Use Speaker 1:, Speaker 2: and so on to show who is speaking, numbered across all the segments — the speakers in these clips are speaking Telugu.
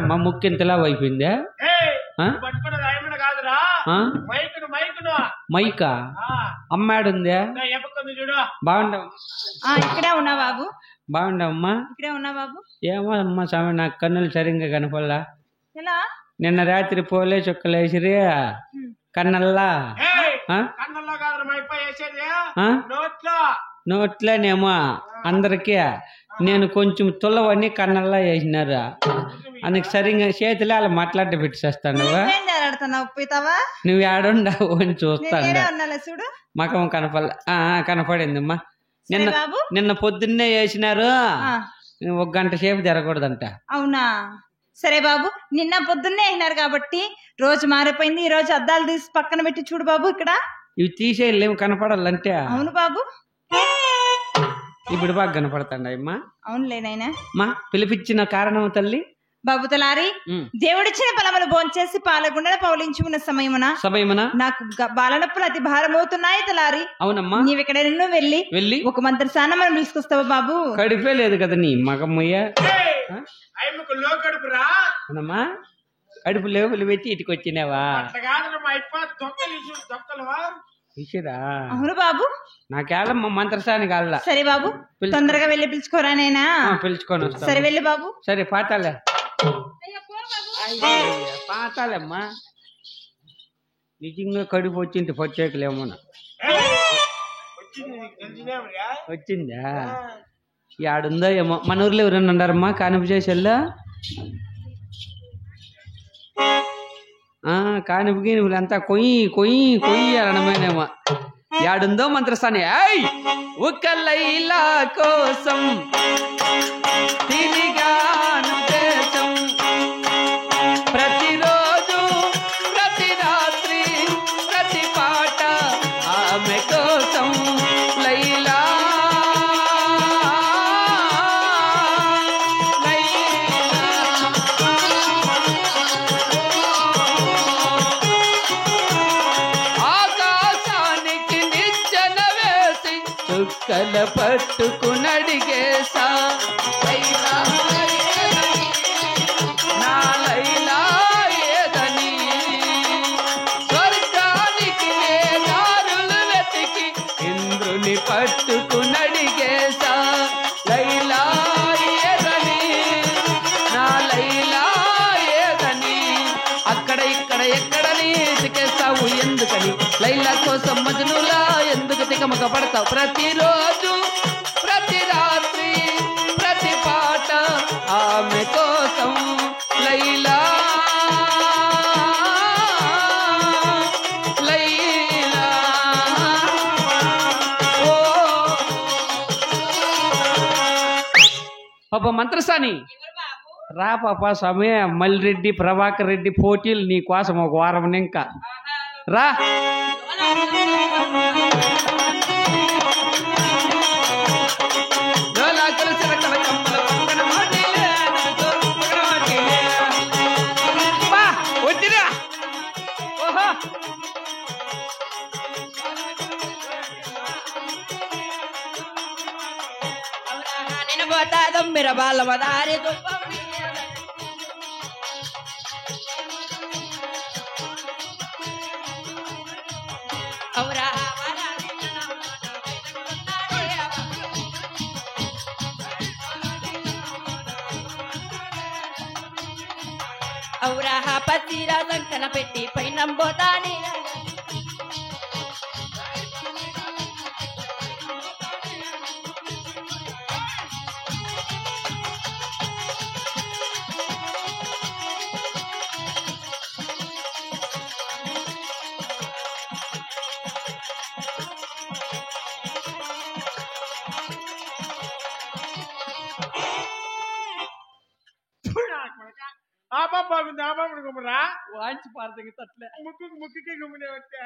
Speaker 1: ఏందమ్మా ముక్కింతలా అయిపోయిందే? మైకా అమ్మాడుందే? బాగుండవు.
Speaker 2: ఇక్కడే ఉన్నా బాబు.
Speaker 1: బాగుండవమ్మా?
Speaker 2: ఇక్కడే ఉన్నా బాబు.
Speaker 1: ఏమో అమ్మా స్వామి, నాకు కన్నులు సరిగ్గా కనపడలా.
Speaker 2: ఎలా?
Speaker 1: నిన్న రాత్రి పోలే చుక్కలేసిరి కన్నల్లా. నోట్లోనేమో అందరికీ. నేను కొంచెం తుల్లవని కన్నల్లా వేసినారు. అందుకు సరిగ్గా చేతులే అలా మాట్లాడ పెట్టేస్తాను. నువ్వు ఆడుండవు అని చూస్తాను. మకం కనపడిందమ్మా. నిన్న పొద్దున్నే వేసినారు. 1 గంట సేపు జరగకూడదంట.
Speaker 2: అవునా? సరే బాబు, నిన్న పొద్దున్నే అయినారు కాబట్టి రోజు మారిపోయింది. ఈ రోజు అద్దాలు తీసి పక్కన పెట్టి చూడు బాబు. ఇక్కడ
Speaker 1: ఇవి తీసేయలేము కనపడాలంటే.
Speaker 2: అవును బాబు.
Speaker 1: ఇప్పుడు బాగా కనపడతాండమ్మా.
Speaker 2: అవునులేనైనా.
Speaker 1: మా పిలిపించిన కారణం తల్లి
Speaker 2: బాబు తలారి, దేవుడిచ్చిన ఫలములు భోంచేసి పాలగుండల పౌలించుకున్న సమయమున నాకు బాలనొప్పులు అతి భారమవుతున్నాయి తలారి.
Speaker 1: అవునమ్మా.
Speaker 2: నీవెక్కడ వెళ్ళి ఒక మంత్ర స్నానం తీసుకొస్తావా బాబు?
Speaker 1: కడిపే లేదు కదా నీ మగమ్మయ్య. అవునమ్మా, కడుపు లోపలి పెట్టి ఇటుకు వచ్చినావా?
Speaker 2: అవును బాబు.
Speaker 1: నాకేళ్ళమ్మా మంత్రసాని కాళ్ళ.
Speaker 2: సరే బాబు, తొందరగా వెళ్ళి పిలుచుకోరా నైనా.
Speaker 1: పిలుచుకొని వస్తా.
Speaker 2: సరే వెళ్ళి బాబు.
Speaker 1: సరే పాతాలే పాతాలమ్మా. నిజంగా కడుపు వచ్చింది పచ్చేకలేమోనా? వచ్చిందా? ఆడుందో ఏమో. మన ఊర్లో ఎవరైనా ఉండారమ్మా కానిపు చేసేళ్ళా? కానిపు గినిపులు అంతా కొయ్యి అనడమేనేమో. యాడుందో మంత్రస్థాని. ఒక లైలా కోసం తిరిగాను దేశం, ప్రతిరోజు ప్రతి రాత్రి ప్రతి పాట ఆమె కోసం. లైలా చుక్కల పట్టుకునడిగేసా. నా లైలా ఏదని స్వర్గానికి దారులు వెతికి ఇంద్రుని పట్టుకునడిగేసా. లైలా ఏదని నా లైలా ఏదని అక్కడ ఇక్కడ ఎక్కడని ఎతికేస్తావు ఎందుకని? లైలా కోసం మజనులా ఎందుకు తికమక పడతావు? ప్రతిరోజు ప్రతి రాత్రి ప్రతి పాట ఆమె కోసం. లైలా లైలా ఓ పాప మంత్రసాని రా పాప. సమయ మల్లిరెడ్డి ప్రభాకర్ రెడ్డి పోటీలు నీ కోసం 1 వారం ఇంకా రా. వచ్చిరా. ఓహో
Speaker 2: నేను పోతా దొమ్మిర బాల మదారి ఔరాహ పతిరా సంకన పెట్టి పైనంబోతాని
Speaker 1: వాంచి పారదగి తట్లే ముక్కి గుమ్మినే వచ్చా.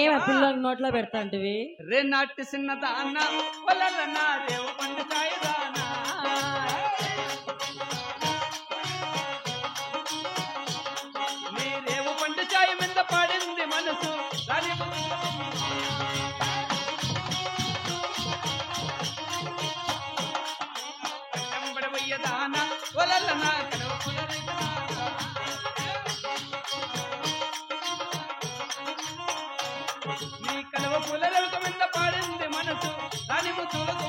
Speaker 2: ఏమ పిల్లలు నోట్లో పెడతాంటివి?
Speaker 1: రే నాటి చిన్నదాన వలన రేవు పండు కాయదానా, నీ రేవు పండు చాయ మీద పడింది మనసు. దాన వలలన నీ కలవ పులలకు మీద పాడింది మనసు దాని ముద్దులకు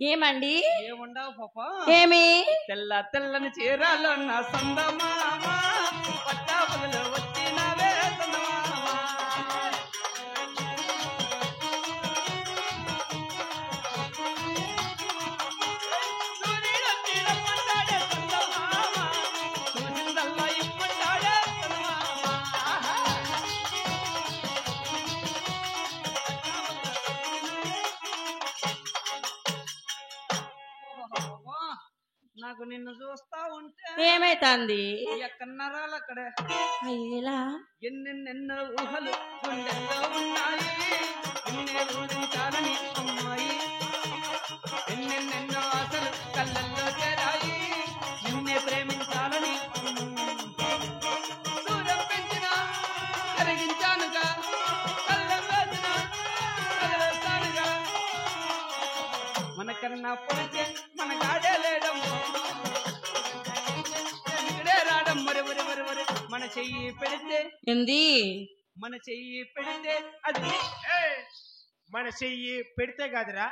Speaker 2: ఏమండి
Speaker 1: ఏముండవు పాప
Speaker 2: ఏమి
Speaker 1: తెల్ల తెల్లని చీరాలో నా సందమామ పట్టాపులలో వచ్చినవే సందమామ సూర్యుడు తీరపడ్డాడే సందమామ సూర్యుడల్లా ఇప్పడ్డాడే సందమామ నాకు నిన్ను చూస్తా ఉంటే
Speaker 2: ఏమైతుంది
Speaker 1: ఎక్కడ నరాలు అక్కడే
Speaker 2: అయ్యేలా
Speaker 1: ఎన్నెన్నెన్నో ఊహలు గుండెల్లో ఉన్నాయి నిన్నే ఊహించాలని అమ్మాయి ఎన్నెన్నెన్నో ఆశలు కళ్ళల్లో చేరాయి నిన్నే ప్రేమించాలని దూరం పెంచిన కరిగించానుగా కళ్ళం వేసిన కలవేస్తానుగా మనకన్నా పొడితే మన కాడే లేడమ్మో రాడం మరి మరి మరి మరి మన చెయ్యి పెడితే
Speaker 2: ఏంది
Speaker 1: మన చెయ్యి పెడితే అది
Speaker 3: మన చెయ్యి పెడితే కాదురా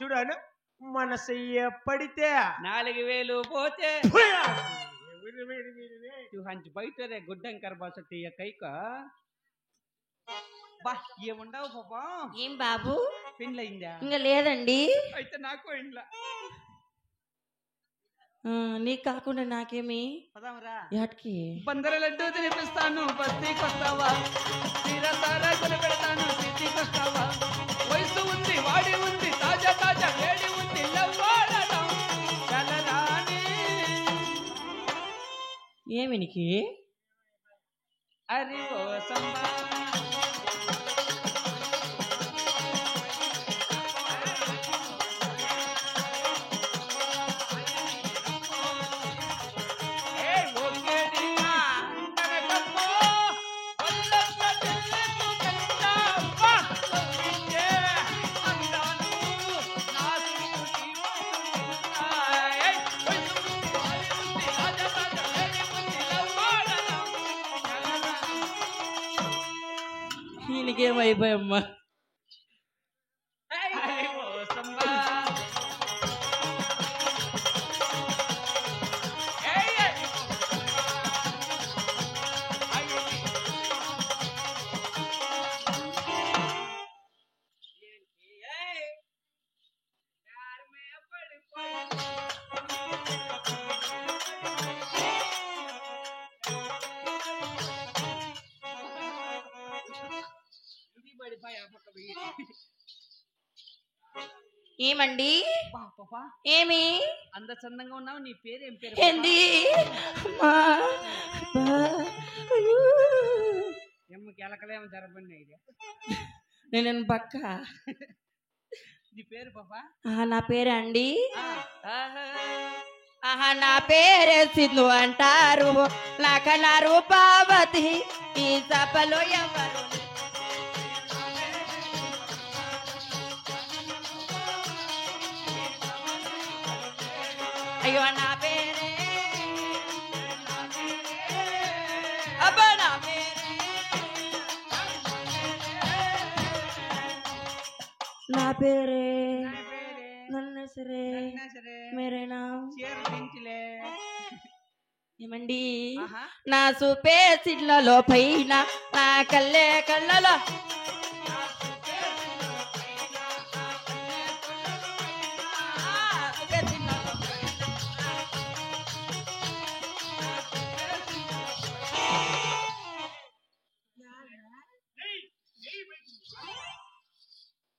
Speaker 3: చూడాను మన చెయ్యి పడితే
Speaker 1: 4000 పోతే హంచి బయట గుడ్డంకర బాస తీయ కైక బా ఏముండవు పాపా
Speaker 2: ఏం బాబు
Speaker 1: పెళ్ళయిందా
Speaker 2: ఇంకా లేదండి
Speaker 1: అయితే నాకు ఇంట్లో
Speaker 2: నీకు కాకుండా నాకేమి
Speaker 1: పదామరా
Speaker 2: ఎట్కి
Speaker 1: బందర లడ్డు తినిపిస్తాను బస్తీకి వస్తావా తీరా తారా కొని పెడతాను సిటీకి వస్తావా వయసు ఉంది వాడి ఉంది తాజా తాజా వేడి ఉంది లవ్వాడడం చలరాని
Speaker 2: ఏమి నీకు
Speaker 1: అరి ఓ సంబా
Speaker 2: ఈయనకేమైపోయమ్మా ఏమండి ఏమి
Speaker 1: అంత చందంగా ఉన్నావు నీ పేరు ఏం పేరు
Speaker 2: ఏంది
Speaker 1: ఎమ్మకి ఎలకలేమో జరపండి ఇది
Speaker 2: నేను పక్క
Speaker 1: నీ పేరు పాపా
Speaker 2: నా పేరే అండి నా పేరే సింధు అంటారు నాకన్నా రూపావతి ఈ సభలో ఎవరు అయ్యో నా పేరే అబ్బా నా పేరే నా పేరే నన్ను సరే మేరే నామ్ ఏమండి నా సూపే సిడ్లలో పైన నా కళ్ళే కళ్ళలో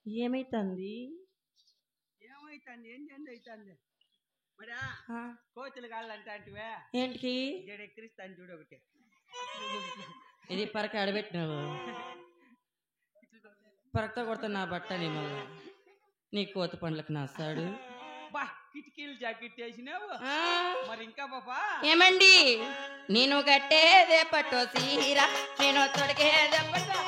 Speaker 2: ఏమైతుంది
Speaker 1: ఏమైతుంది ఏం చేంజ్ అవుతుంది మరా కోతులు కాళ్ళంటే అంటివే
Speaker 2: ఏంటికి
Speaker 1: జడెక్కిరిస్తాను చూడు ఒకటి
Speaker 2: ఇది పరక ఆడబెట్టినావు పరకతో కొడతా నా బట్టని మళ్ళీ నీ కోత పండ్లకు నాస్తాడు
Speaker 1: బా కిటికీలు జాకెట్ వేసినావు మరి ఇంకా పాపా
Speaker 2: ఏమండి నేను కట్టేదే పట్టో సీరా నేను తొడిగేదే పట్టో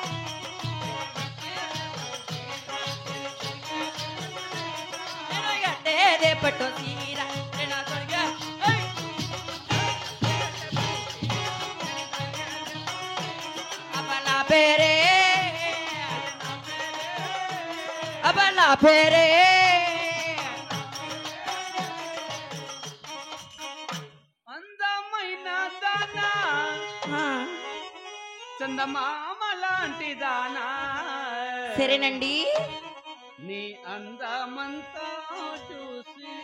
Speaker 4: పట్టు తీర నా పేరే అబ్బ నా పేరే
Speaker 1: అందమైన దానా చందమామ లాంటి దానా
Speaker 4: సరేనండి
Speaker 1: నీ అందమంతా చూసి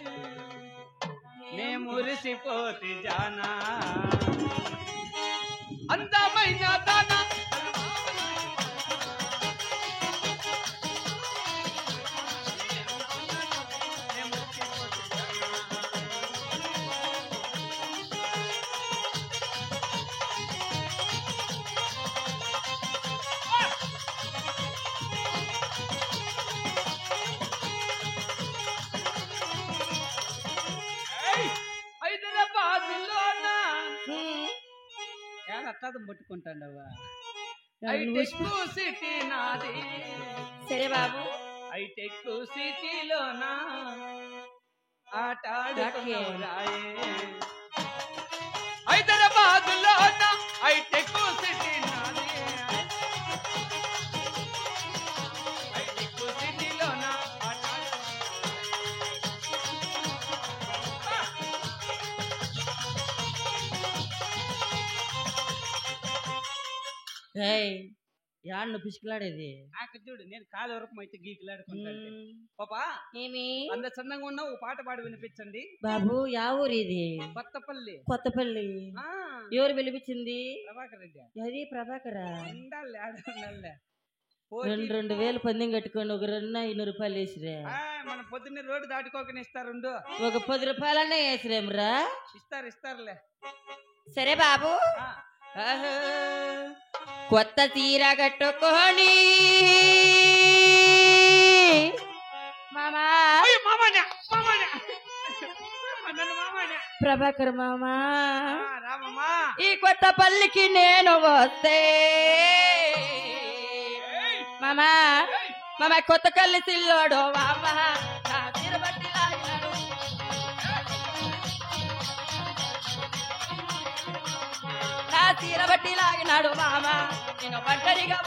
Speaker 1: నే మురిసిపోతి జానా అందమైన దానా అట్లా ముట్టుకుంటాండవా సిటీ నాది
Speaker 4: సరే బాబు
Speaker 1: హైటెక్ సిటీలోనా ఆట హైదరాబాద్ లోనా హైటెక్ సిటీ నాది హైటెక్ సిటీలోనా
Speaker 4: యాడ్ను పిసుకులాడేది
Speaker 1: నాకు చూడు నేను కాలు వరకు అయితే గీకులాడుకుంటాను పాపా
Speaker 4: ఏమి
Speaker 1: అంత చందంగా ఉన్న ఓ పాట పాడి వినిపించండి
Speaker 4: బాబు యా ఊరు ఇది
Speaker 1: కొత్తపల్లి
Speaker 4: కొత్తపల్లి ఎవరు పిలిపించింది
Speaker 1: ప్రభాకర్ రెడ్డి
Speaker 4: అది ప్రభాకరా
Speaker 1: రెండు
Speaker 4: 2000 పందెం కట్టుకోండి ఒక 500 రూపాయలు వేసిరే
Speaker 1: మన పొద్దున్నే రోడ్డు దాటుకోకనే ఇస్తారు
Speaker 4: ఒక 10 రూపాయలనే వేసిరేమ్రా
Speaker 1: ఇస్తారులే
Speaker 4: సరే బాబు కొత్త తీర కట్టుకొని ప్రభాకర్ మామా ఈ కొత్త పల్లికి నేను వస్తే మామా మామ కొత్త కల్లి సిల్లోడు మామా నా తిరుపతి లాగినాడు నా తీరబట్టి లాగినాడు మామ నేను ఒంటరిగా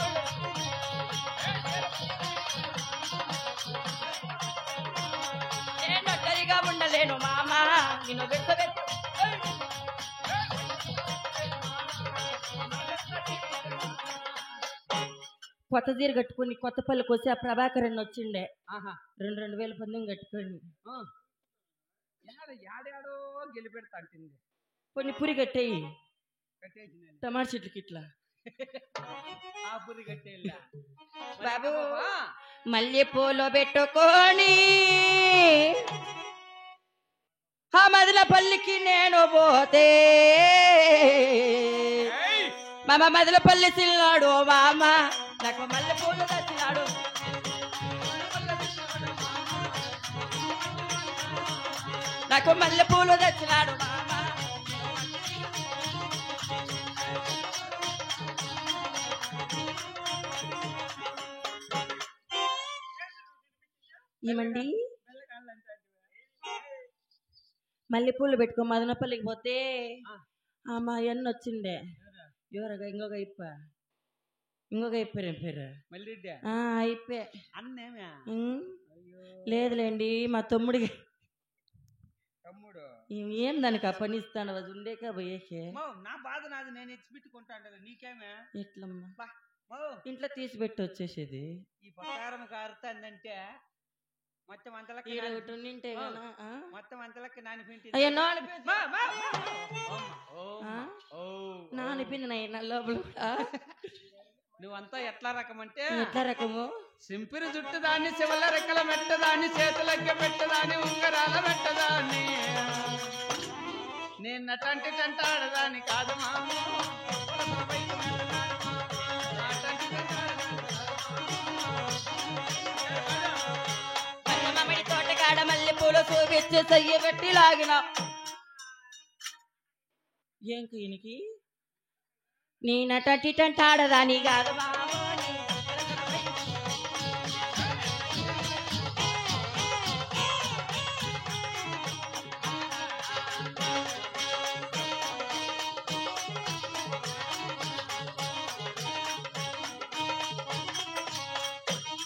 Speaker 4: నేను ఒంటరిగా ఉండలేను మామ నిన్ను వెచ్చబెట్టు కొత్త తీరు కట్టుకుని కొత్త పల్లికి వచ్చి ఆ ప్రభాకరన్ వచ్చిండే 2000 పందెం కట్టుకోండి
Speaker 1: యాడాడో గెలిపెడతా అంటుంది
Speaker 4: కొన్ని పురి కట్టేయి టమాటా చెట్లకి ఇట్లా
Speaker 1: ఆ పురి కట్టేలా
Speaker 4: బాబు మల్లె పూలు పెట్టుకొని ఆ మదిల పల్లికి నేను పోతే మామ మదిల పల్లి సిల్లాడు మామ నాకు మల్లె పూలు తెచ్చినాడు నాకు మల్లె పూలు తెచ్చినాడు మామ ఏమండి మల్లెపూలు పెట్టుకో మదనపల్లికి పోతే మా అన్న వచ్చిండే ఎవరగా ఇంకొక అయిపోయారు పేరు అయిపోయా లేదులేండి మా తమ్ముడికి ఏం దానికి ఆ పని ఇస్తాను అది ఉండేకా పోయేకే
Speaker 1: నా బాధ నాది నేను ఎచ్చిపెట్టుకుంటాను నీకేమే
Speaker 4: ఎట్లమ్మా ఇంట్లో తీసి పెట్టి వచ్చేసేది
Speaker 1: ఈ ప్రకారం కారుతుందంటే మొత్తం అంతలకి మొత్తం అంతలకి
Speaker 4: నానిపింది లోపల
Speaker 1: నువ్వంతా ఎట్లా రకం అంటే
Speaker 4: ఎట్లా రకము
Speaker 1: సింపిరి జుట్టు దాన్ని శివల రెక్కల మెట్టదాన్ని చేతులకి పెట్టదాన్ని ఉంగరాల మెట్టదాన్ని నేను నటంటి టంటాడదాన్ని కాదు మామూ
Speaker 4: తోటకాడ మల్లె పూలు చూపించి సయ్య పెట్టి లాగిన ఏం ఈయనకి నీ నటంటి టంటాడదాని కాదు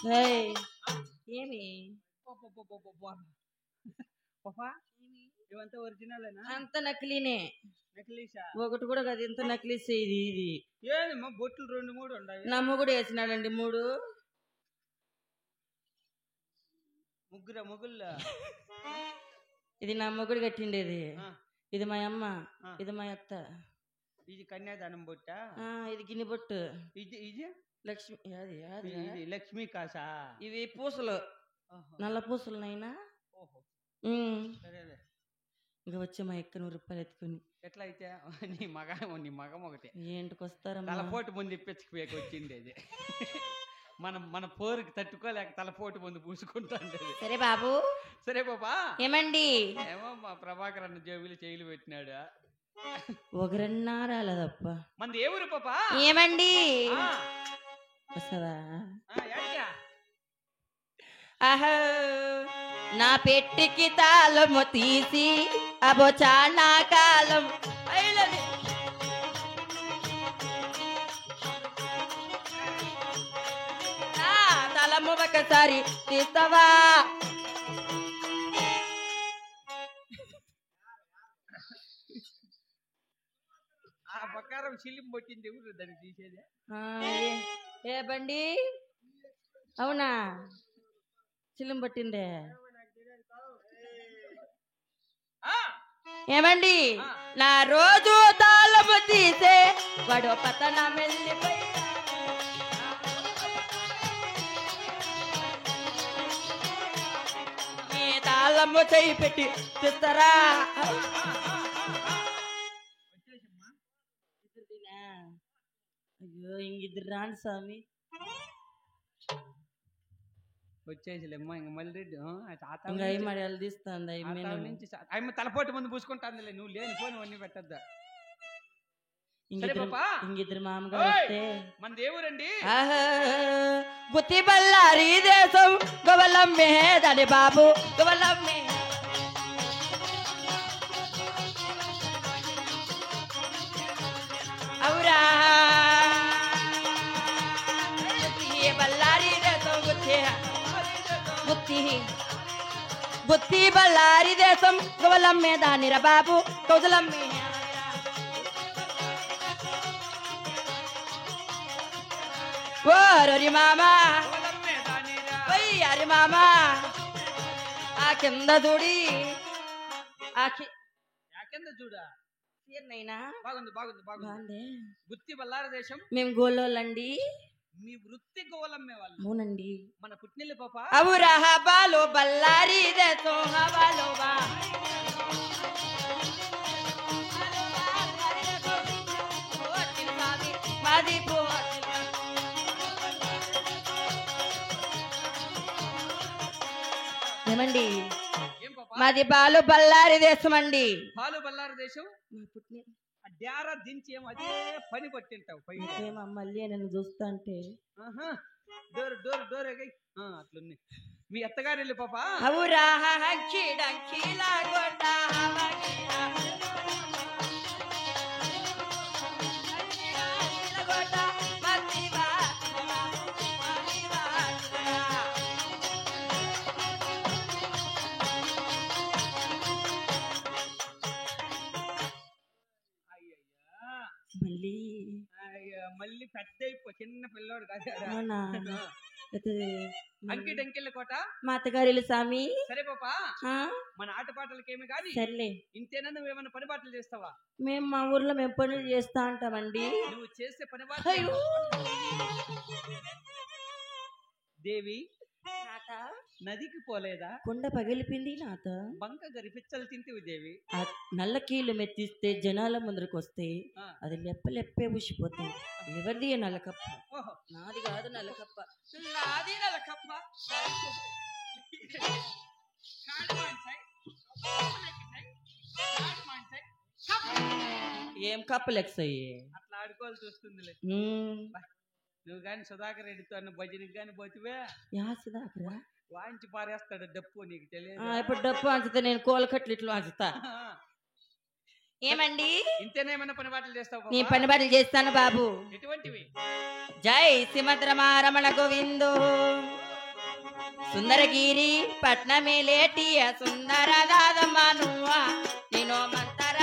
Speaker 4: ఏయ్, ఏమి
Speaker 1: ఇవంతా ఒరిజినలేనా?
Speaker 4: అంత నకిలీనే.
Speaker 1: నకిలీసా?
Speaker 4: ఒకటి కూడా కాదు, ఎంత నకిలీసే ఇది. ఇది
Speaker 1: ఏదమ్మా బొట్లు 2 3 ఉన్నాయి.
Speaker 4: నా మొగుడు వేసినాడండి 3.
Speaker 1: ముగ్గుల
Speaker 4: ఇది నా మొగుడు కట్టిండేది. ఇది మా అమ్మ, ఇది మా అత్త.
Speaker 1: ఇది కన్యాదానం బొట్ట,
Speaker 4: ఇది గిన్నె బొట్టు,
Speaker 1: ఇది
Speaker 4: లక్ష్మి.
Speaker 1: ఇది లక్ష్మీ కాసా?
Speaker 4: ఇవి పూసలు, నల్ల పూసలు నైనా.
Speaker 1: సరేలే.
Speaker 4: ఇంకా వచ్చే మా ఎక్క 100 రూపాయలు ఎత్తుకుని.
Speaker 1: ఎట్లా అయితే నీ మగం ఒకటే
Speaker 4: ఏంటికి వస్తారా?
Speaker 1: తలపోటు ముందు ఇప్పించకపోయాక వచ్చింది అది. మన పోరుకి తట్టుకోలేక తలపోటు ముందు పూసుకుంటాండి.
Speaker 4: సరే బాబు.
Speaker 1: సరే బాబా.
Speaker 4: ఏమండి?
Speaker 1: ఏమో మా ప్రభాకర్ అన్న జేబులు చేయలు పెట్టినాడు.
Speaker 4: ఒకరన్నా రాలేదప్ప.
Speaker 1: మంది ఏ ఊరు పాపా?
Speaker 4: ఏమండి వస్తావా? ఆహో, నా పెట్టికి తాళము తీసి అబో చాలా కాలం తాళము ఒకసారి తీస్తావా?
Speaker 1: ఆ ప్రకారం చిల్లిం పట్టింది ఎవరు దాన్ని తీసేది?
Speaker 4: ఏ బండి? అవునా, చిల్లిం పట్టిందే. ఏమండి, నా రోజు తాళము తీసే వాడు పతన వెళ్ళిపోయి తాళము చేయి పెట్టి చూస్తారా? అయ్యో, ఇంగిద్దరు రాండి స్వామి.
Speaker 1: వచ్చేసిలేమ్మా ఇంక మళ్ళీ
Speaker 4: మర్యాదలు తీస్తుంది.
Speaker 1: అమ్మ తలపోటు ముందు పూసుకుంటాందిలే, నువ్వు లేని పోను అన్ని పెట్టద్దా.
Speaker 4: ఇంగిద్దరు మామగారు వస్తే
Speaker 1: మన దేవురండి.
Speaker 4: బుత్తి బల్లారి దేశం గోవలమ్మే దాని బాబు గోవలమ్మే. అవురా బల్లారి దేశం బుత్తి బల్లారి దేశం గోవలమ్మే దానిర బాబు కౌజలమ్మే. ఓరి మామా అరి మామా, ఆ కింద చూడి
Speaker 1: కింద చూడా
Speaker 4: బాగుంది
Speaker 1: బాగుంది బాగుంది. గుత్తి బల్లార దేశం.
Speaker 4: మేము గోలోళ్ళండి.
Speaker 1: మీ వృత్తి గోలమ్మే వాళ్ళు?
Speaker 4: అవునండి.
Speaker 1: మన పుట్టినెల్లి పాప.
Speaker 4: అవురా హబాలో బల్లారి దేశం హబాలో బా. ఏమండి, మాది బాలు బల్లారి దేశం అండి.
Speaker 1: బాలు బల్లారి దేశం. డ్యారా దించి ఏమో అదే పని పట్టింటావు.
Speaker 4: మళ్ళీ నన్ను చూస్తా అంటే
Speaker 1: డోర్ డోర్ డోర్ అట్లుంది. మీ అత్తగారు వెళ్ళి పాప.
Speaker 4: అవురా
Speaker 1: మళ్ళీ పెద్ద చిన్న పిల్లోడు కాదు. అంకి డంకెళ్ళ కోట
Speaker 4: మా అత్తగారి స్వామి.
Speaker 1: సరే పాపా, మన ఆటపాటలకేమి గాని
Speaker 4: సర్లే.
Speaker 1: ఇంతేనా నువ్వేమన్నా పని బాటలు చేస్తావా?
Speaker 4: మేము మా ఊర్లో మేము పనులు చేస్తా ఉంటామండి.
Speaker 1: నువ్వు చేసే పని బాటలు దేవి నదికి పోలేదా?
Speaker 4: కొండ పగిలిపింది నాత.
Speaker 1: బంక గరిపిచ్చలు తింటివి దేవి.
Speaker 4: నల్ల కీళ్ళు మెత్తిస్తే జనాల ముందరకు వస్తే అది లెప్పలెప్పే ఊసిపోతాయి. ఎవరిది నల్లకప్ప? నాది కాదు నల్లకప్ప.
Speaker 1: నాది నల్లకప్ప.
Speaker 4: ఏం కప్పలెక్సయ్యి
Speaker 1: అట్లా ఆడుకోవాల్సి వస్తుందిలే. నువ్వు గాని సుధాకర్ రెడ్డితో అన్న భజనకి గాని పోతివే.
Speaker 4: సుధాకర్
Speaker 1: వాయించి పారేస్తాడు డప్పు, నీకు తెలియదు.
Speaker 4: ఇప్పుడు డప్పు అంచుతా, నేను కోలకట్లు ఇట్లు అంచుతా. ఏమండి,
Speaker 1: ఇంతేనేమన్నా పని బాటలు చేస్తావు?
Speaker 4: నీ పని బాటలు చేస్తాను బాబు.
Speaker 1: ఎటువంటివి?
Speaker 4: జై శ్రీమద్రమారమణ గోవిందో. సుందరగిరి పట్నమేలేటియ సుందర దాదమ్మ నువ్వా నేను మంతర